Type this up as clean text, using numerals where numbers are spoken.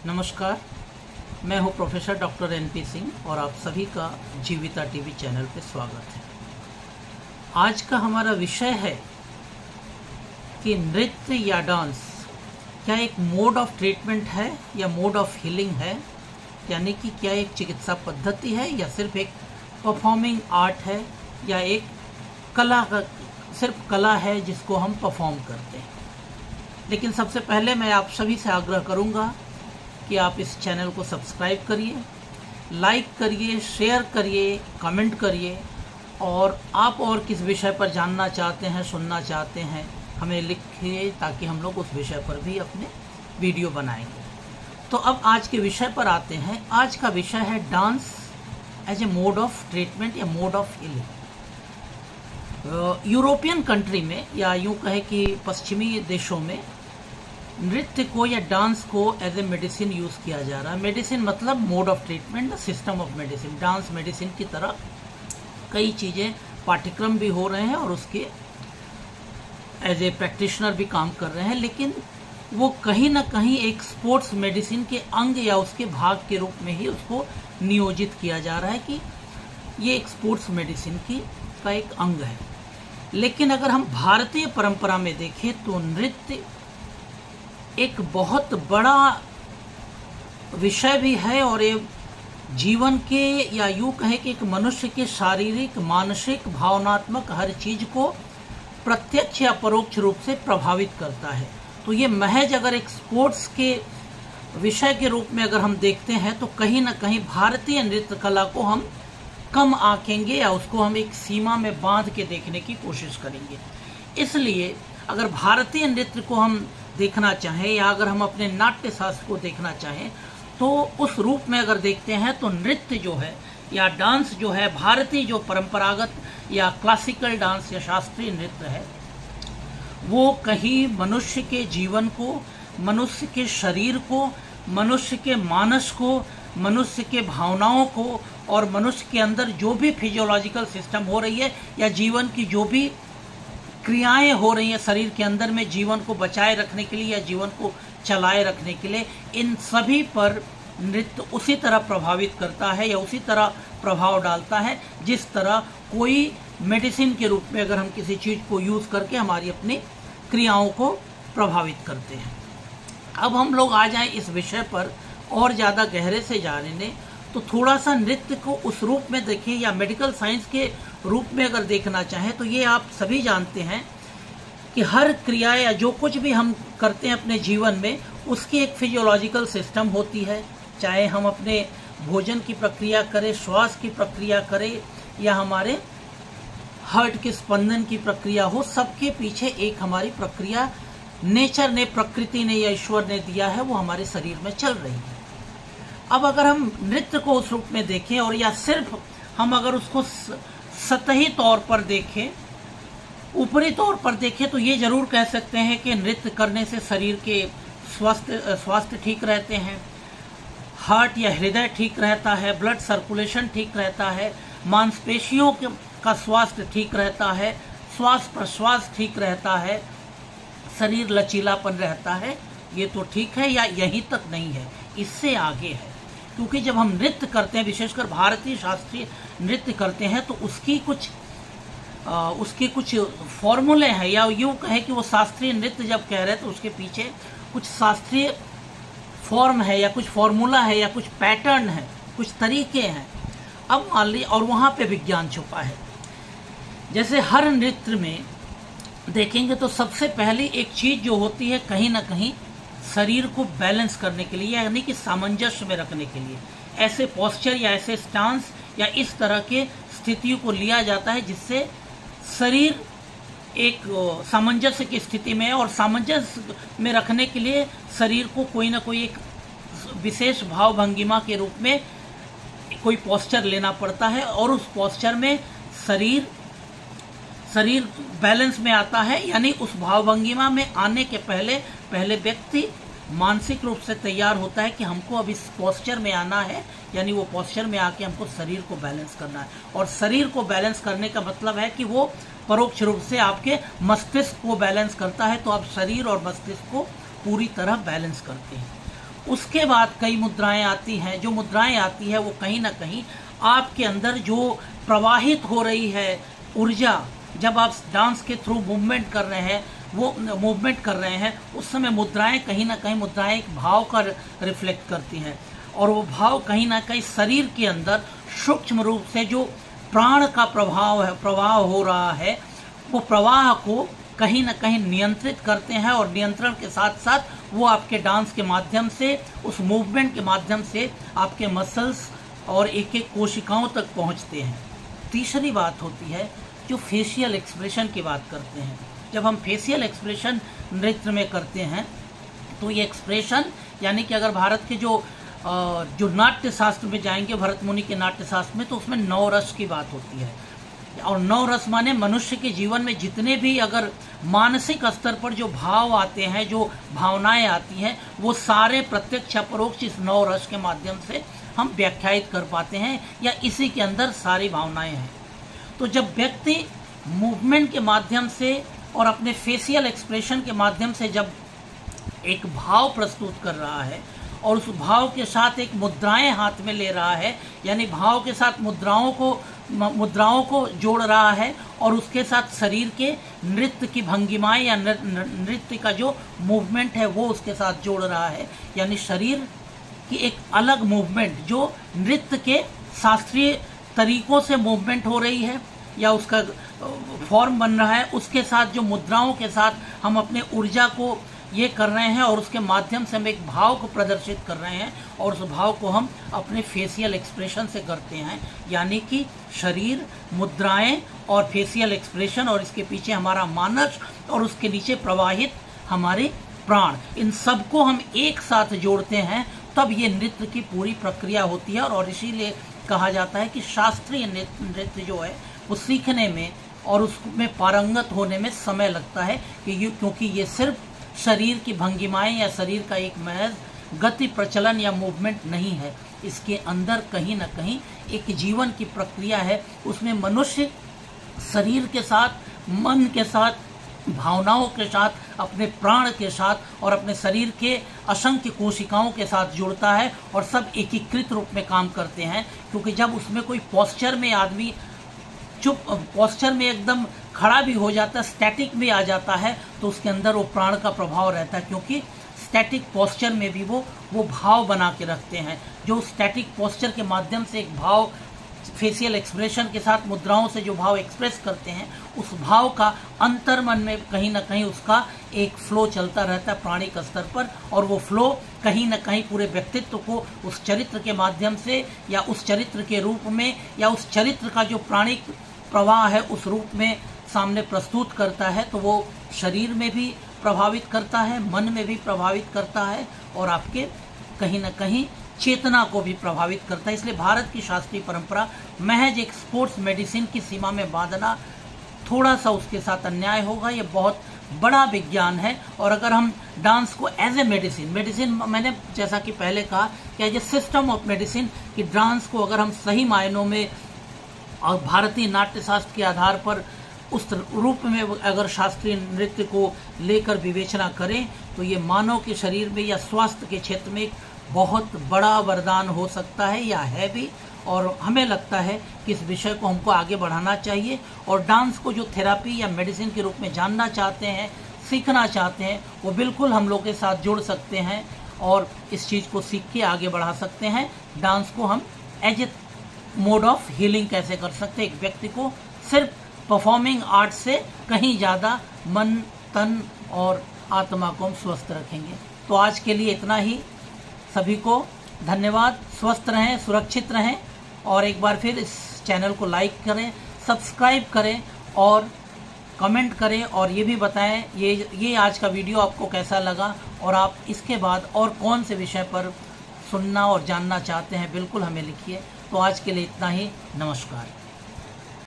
नमस्कार, मैं हूं प्रोफेसर डॉक्टर एनपी सिंह और आप सभी का जीविता टीवी चैनल पे स्वागत है। आज का हमारा विषय है कि नृत्य या डांस क्या एक मोड ऑफ ट्रीटमेंट है या मोड ऑफ हीलिंग है, यानी कि क्या एक चिकित्सा पद्धति है या सिर्फ एक परफॉर्मिंग आर्ट है या एक सिर्फ कला है जिसको हम परफॉर्म करते हैं। लेकिन सबसे पहले मैं आप सभी से आग्रह करूंगा कि आप इस चैनल को सब्सक्राइब करिए, लाइक करिए, शेयर करिए, कमेंट करिए और आप और किस विषय पर जानना चाहते हैं, सुनना चाहते हैं, हमें लिखिए ताकि हम लोग उस विषय पर भी अपने वीडियो बनाएंगे। तो अब आज के विषय पर आते हैं। आज का विषय है dance as a mode of treatment या mode of healing. European country में या यूँ कहे कि पश्चिमी देशों में नृत्य को या डांस को एज ए मेडिसिन यूज़ किया जा रहा है। मेडिसिन मतलब mode of treatment, system of medicine. Dance medicine की तरह कई चीज़ें, पाठ्यक्रम भी हो रहे हैं और उसके एज ए प्रैक्टिशनर भी काम कर रहे हैं, लेकिन वो कहीं ना कहीं एक स्पोर्ट्स मेडिसिन के अंग या उसके भाग के रूप में ही उसको नियोजित किया जा रहा है कि ये एक स्पोर्ट्स मेडिसिन का एक अंग है। लेकिन अगर हम भारतीय परंपरा में देखें तो नृत्य एक बहुत बड़ा विषय भी है और ये जीवन के या यूँ कहें कि एक मनुष्य के शारीरिक, मानसिक, भावनात्मक हर चीज़ को प्रत्यक्ष या परोक्ष रूप से प्रभावित करता है। तो ये महज अगर एक स्पोर्ट्स के विषय के रूप में अगर हम देखते हैं तो कहीं ना कहीं भारतीय नृत्य कला को हम कम आंकेंगे या उसको हम एक सीमा में बांध के देखने की कोशिश करेंगे। इसलिए अगर भारतीय नृत्य को हम देखना चाहें या अगर हम अपने नाट्य शास्त्र को देखना चाहें तो उस रूप में अगर देखते हैं तो नृत्य जो है या डांस जो है, भारतीय जो परंपरागत या क्लासिकल डांस या शास्त्रीय नृत्य है, वो कहीं मनुष्य के जीवन को, मनुष्य के शरीर को, मनुष्य के मानस को, मनुष्य के भावनाओं को और मनुष्य के अंदर जो भी फिजियोलॉजिकल सिस्टम हो रही है या जीवन की जो भी क्रियाएं हो रही हैं शरीर के अंदर में, जीवन को बचाए रखने के लिए या जीवन को चलाए रखने के लिए, इन सभी पर नृत्य उसी तरह प्रभावित करता है या उसी तरह प्रभाव डालता है जिस तरह कोई मेडिसिन के रूप में अगर हम किसी चीज़ को यूज़ करके हमारी अपनी क्रियाओं को प्रभावित करते हैं। अब हम लोग आ जाएं इस विषय पर और ज़्यादा गहरे से जानने, तो थोड़ा सा नृत्य को उस रूप में देखें या मेडिकल साइंस के रूप में अगर देखना चाहें तो ये आप सभी जानते हैं कि हर क्रिया या जो कुछ भी हम करते हैं अपने जीवन में उसकी एक फिजियोलॉजिकल सिस्टम होती है। चाहे हम अपने भोजन की प्रक्रिया करें, श्वास की प्रक्रिया करें या हमारे हार्ट के स्पंदन की प्रक्रिया हो, सबके पीछे एक हमारी प्रक्रिया नेचर ने, प्रकृति ने या ईश्वर ने दिया है, वो हमारे शरीर में चल रही है। अब अगर हम नृत्य को उस रूप में देखें और या सिर्फ हम अगर उसको सतही तौर पर देखें, ऊपरी तौर पर देखें, तो ये जरूर कह सकते हैं कि नृत्य करने से शरीर के स्वास्थ्य ठीक रहते हैं, हार्ट या हृदय ठीक रहता है, ब्लड सर्कुलेशन ठीक रहता है, मांसपेशियों का स्वास्थ्य ठीक रहता है, श्वास प्रश्वास ठीक रहता है, शरीर लचीलापन रहता है। ये तो ठीक है या यहीं तक नहीं है, इससे आगे है। क्योंकि जब हम नृत्य करते हैं, विशेषकर भारतीय शास्त्रीय नृत्य करते हैं, तो उसके कुछ फॉर्मूले हैं या यूँ कहे कि वो शास्त्रीय नृत्य जब कह रहे हैं तो उसके पीछे कुछ शास्त्रीय फॉर्म है या कुछ फॉर्मूला है या कुछ पैटर्न है, कुछ तरीके हैं। अब मान लीजिए, और वहाँ पे विज्ञान छुपा है। जैसे हर नृत्य में देखेंगे तो सबसे पहली एक चीज़ जो होती है कहीं ना कहीं शरीर को बैलेंस करने के लिए, यानी कि सामंजस्य में रखने के लिए ऐसे पोस्चर या ऐसे स्टांस या इस तरह के स्थितियों को लिया जाता है जिससे शरीर एक सामंजस्य की स्थिति में है। और सामंजस्य में रखने के लिए शरीर को कोई ना कोई एक विशेष भाव भंगिमा के रूप में कोई पोस्चर लेना पड़ता है और उस पोस्चर में शरीर बैलेंस में आता है। यानी उस भावभंगिमा में आने के पहले व्यक्ति मानसिक रूप से तैयार होता है कि हमको अब इस पोस्चर में आना है, यानी वो पोस्चर में आके हमको शरीर को बैलेंस करना है। और शरीर को बैलेंस करने का मतलब है कि वो परोक्ष रूप से आपके मस्तिष्क को बैलेंस करता है। तो आप शरीर और मस्तिष्क को पूरी तरह बैलेंस करते हैं। उसके बाद कई मुद्राएं आती हैं। जो मुद्राएं आती है वो कहीं ना कहीं आपके अंदर जो प्रवाहित हो रही है ऊर्जा, जब आप डांस के थ्रू मूवमेंट कर रहे हैं, वो मूवमेंट कर रहे हैं, उस समय मुद्राएं कहीं ना कहीं मुद्राएं एक भाव का रिफ्लेक्ट करती हैं, और वो भाव कहीं ना कहीं शरीर के अंदर सूक्ष्म रूप से जो प्राण का प्रवाह हो रहा है, वो प्रवाह को कहीं ना कहीं नियंत्रित करते हैं, और नियंत्रण के साथ साथ वो आपके डांस के माध्यम से, उस मूवमेंट के माध्यम से आपके मसल्स और एक एक कोशिकाओं तक पहुंचते हैं। तीसरी बात होती है जो फेशियल एक्सप्रेशन की बात करते हैं। जब हम फेशियल एक्सप्रेशन नृत्य में करते हैं तो ये एक्सप्रेशन, यानी कि अगर भारत के जो नाट्य शास्त्र में जाएंगे, भरत मुनि के नाट्य शास्त्र में, तो उसमें 9 रस की बात होती है। और 9 रस माने मनुष्य के जीवन में जितने भी अगर मानसिक स्तर पर जो भाव आते हैं, जो भावनाएं आती हैं, वो सारे प्रत्यक्ष अपरोक्ष इस 9 रस के माध्यम से हम व्याख्यायित कर पाते हैं, या इसी के अंदर सारी भावनाएं हैं। तो जब व्यक्ति मूवमेंट के माध्यम से और अपने फेशियल एक्सप्रेशन के माध्यम से जब एक भाव प्रस्तुत कर रहा है और उस भाव के साथ एक मुद्राएं हाथ में ले रहा है, यानी भाव के साथ मुद्राओं को जोड़ रहा है, और उसके साथ शरीर के नृत्य की भंगिमाएं या नृत्य का जो मूवमेंट है वो उसके साथ जोड़ रहा है, यानी शरीर की एक अलग मूवमेंट जो नृत्य के शास्त्रीय तरीकों से मूवमेंट हो रही है या उसका फॉर्म बन रहा है, उसके साथ जो मुद्राओं के साथ हम अपने ऊर्जा को ये कर रहे हैं, और उसके माध्यम से हम एक भाव को प्रदर्शित कर रहे हैं, और उस भाव को हम अपने फेशियल एक्सप्रेशन से करते हैं, यानी कि शरीर, मुद्राएं और फेशियल एक्सप्रेशन, और इसके पीछे हमारा मानस, और उसके नीचे प्रवाहित हमारे प्राण, इन सबको हम एक साथ जोड़ते हैं, तब ये नृत्य की पूरी प्रक्रिया होती है। और इसीलिए कहा जाता है कि शास्त्रीय नृत्य जो है वो सीखने में और उसमें पारंगत होने में समय लगता है, क्योंकि ये सिर्फ शरीर की भंगिमाएं या शरीर का एक महज गति प्रचलन या मूवमेंट नहीं है, इसके अंदर कहीं ना कहीं एक जीवन की प्रक्रिया है। उसमें मनुष्य शरीर के साथ, मन के साथ, भावनाओं के साथ, अपने प्राण के साथ और अपने शरीर के असंख्य कोशिकाओं के साथ जुड़ता है, और सब एकीकृत रूप में काम करते हैं। क्योंकि जब उसमें कोई पोस्चर में आदमी पोस्चर में एकदम खड़ा भी हो जाता है, स्टैटिक भी आ जाता है, तो उसके अंदर वो प्राण का प्रभाव रहता है, क्योंकि स्टैटिक पोस्चर में भी वो भाव बना के रखते हैं। जो स्टैटिक पोस्चर के माध्यम से एक भाव फेशियल एक्सप्रेशन के साथ मुद्राओं से जो भाव एक्सप्रेस करते हैं, उस भाव का अंतर्मन में कहीं ना कहीं उसका एक फ्लो चलता रहता है प्राणिक स्तर पर, और वो फ्लो कहीं ना कहीं पूरे व्यक्तित्व को उस चरित्र के माध्यम से या उस चरित्र के रूप में या उस चरित्र का जो प्राणिक प्रवाह है उस रूप में सामने प्रस्तुत करता है। तो वो शरीर में भी प्रभावित करता है, मन में भी प्रभावित करता है, और आपके कहीं ना कहीं चेतना को भी प्रभावित करता है। इसलिए भारत की शास्त्रीय परंपरा महज एक स्पोर्ट्स मेडिसिन की सीमा में बांधना थोड़ा सा उसके साथ अन्याय होगा। ये बहुत बड़ा विज्ञान है, और अगर हम डांस को एज ए मेडिसिन मैंने जैसा कि पहले कहा कि as a system of medicine, कि डांस को अगर हम सही मायनों में और भारतीय नाट्य शास्त्र के आधार पर उस रूप में अगर शास्त्रीय नृत्य को लेकर विवेचना करें, तो ये मानव के शरीर में या स्वास्थ्य के क्षेत्र में एक बहुत बड़ा वरदान हो सकता है, या है भी। और हमें लगता है कि इस विषय को हमको आगे बढ़ाना चाहिए, और डांस को जो थेरापी या मेडिसिन के रूप में जानना चाहते हैं, सीखना चाहते हैं, वो बिल्कुल हम लोग के साथ जुड़ सकते हैं और इस चीज़ को सीख के आगे बढ़ा सकते हैं। डांस को हम as a mode of healing कैसे कर सकते हैं, एक व्यक्ति को सिर्फ परफॉर्मिंग आर्ट से कहीं ज़्यादा मन, तन और आत्मा को हम स्वस्थ रखेंगे। तो आज के लिए इतना ही। सभी को धन्यवाद। स्वस्थ रहें, सुरक्षित रहें, और एक बार फिर इस चैनल को लाइक करें, सब्सक्राइब करें और कमेंट करें, और ये भी बताएं ये आज का वीडियो आपको कैसा लगा, और आप इसके बाद और कौन से विषय पर सुनना और जानना चाहते हैं, बिल्कुल हमें लिखिए। तो आज के लिए इतना ही। नमस्कार।